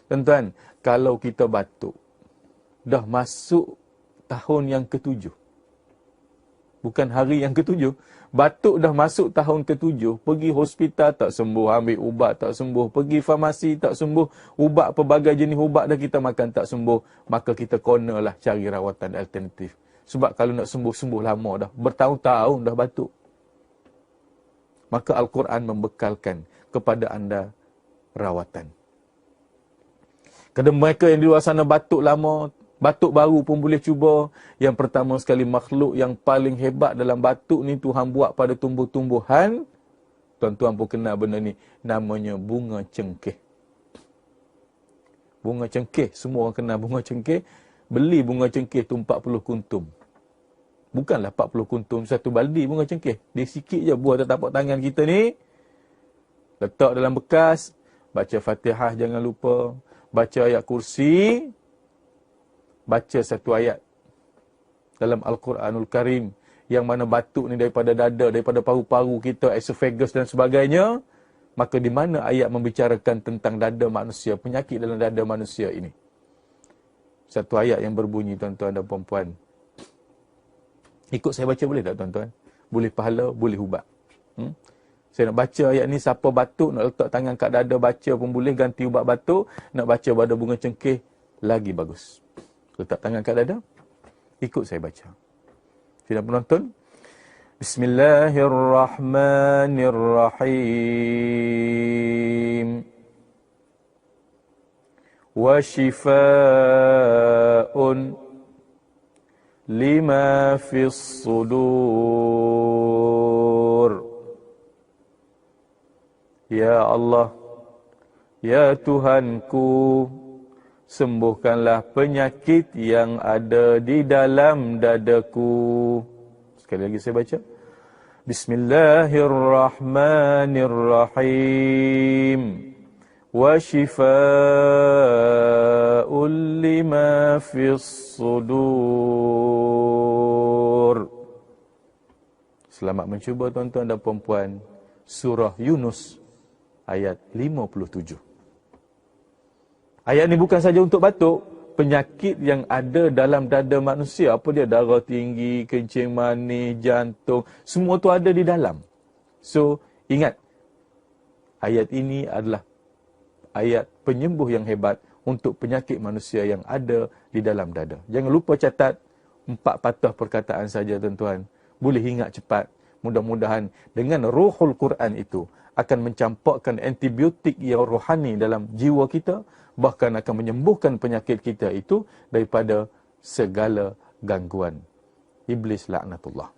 Tuan-tuan, kalau kita batuk, dah masuk tahun yang ke-7. Bukan hari yang ke-7. Batuk dah masuk tahun ke-7. Pergi hospital tak sembuh. Ambil ubat tak sembuh. Pergi farmasi tak sembuh. Ubat pelbagai jenis ubat dah kita makan tak sembuh. Maka kita konalah cari rawatan alternatif. Sebab kalau nak sembuh, sembuh lama dah. Bertahun-tahun dah batuk. Maka Al-Quran membekalkan kepada anda rawatan. Kepada mereka yang di luar sana batuk lama, batuk baru pun boleh cuba. Yang pertama sekali, makhluk yang paling hebat dalam batuk ni Tuhan buat pada tumbuh-tumbuhan. Tuan-tuan pun kenal benda ni. Namanya bunga cengkeh. Bunga cengkeh. Semua orang kenal bunga cengkeh. Beli bunga cengkeh tu 40 kuntum. Bukanlah 40 kuntum satu baldi bunga cengkeh. Dia sikit je buah atas tapak tangan kita ni. Letak dalam bekas. Baca Fatihah jangan lupa. Baca ayat kursi. Baca satu ayat dalam Al-Quranul Karim. Yang mana batuk ni daripada dada, daripada paru-paru kita, esophagus dan sebagainya. Maka di mana ayat membicarakan tentang dada manusia, penyakit dalam dada manusia ini. Satu ayat yang berbunyi, tuan-tuan dan puan-puan. Ikut saya baca boleh tak, tuan-tuan? Boleh pahala, boleh ubat. Saya nak baca ayat ni, siapa batuk, nak letak tangan kat dada, baca pun boleh, ganti ubat batuk. Nak baca pada bunga cengkeh, lagi bagus. Letak tangan kat dada, ikut saya baca. Tidak penonton? Bismillahirrahmanirrahim. Wa shifaa'un lima fis sudur. Ya Allah, ya Tuhanku, sembuhkanlah penyakit yang ada di dalam dadaku. Sekali lagi saya baca. Bismillahirrahmanirrahim. Wa shifaa'un lima fis sudur. Selamat mencuba, tuan-tuan dan puan-puan. Surah Yunus ayat 57. Ayat ni bukan saja untuk batuk. Penyakit yang ada dalam dada manusia. Apa dia? Darah tinggi, kencing manis, jantung. Semua tu ada di dalam. So, ingat. Ayat ini adalah ayat penyembuh yang hebat untuk penyakit manusia yang ada di dalam dada. Jangan lupa catat 4 patah perkataan saja, tuan-tuan. Boleh ingat cepat. Mudah-mudahan dengan ruhul Quran itu akan mencampakkan antibiotik yang rohani dalam jiwa kita, bahkan akan menyembuhkan penyakit kita itu daripada segala gangguan. Iblis laknatullah.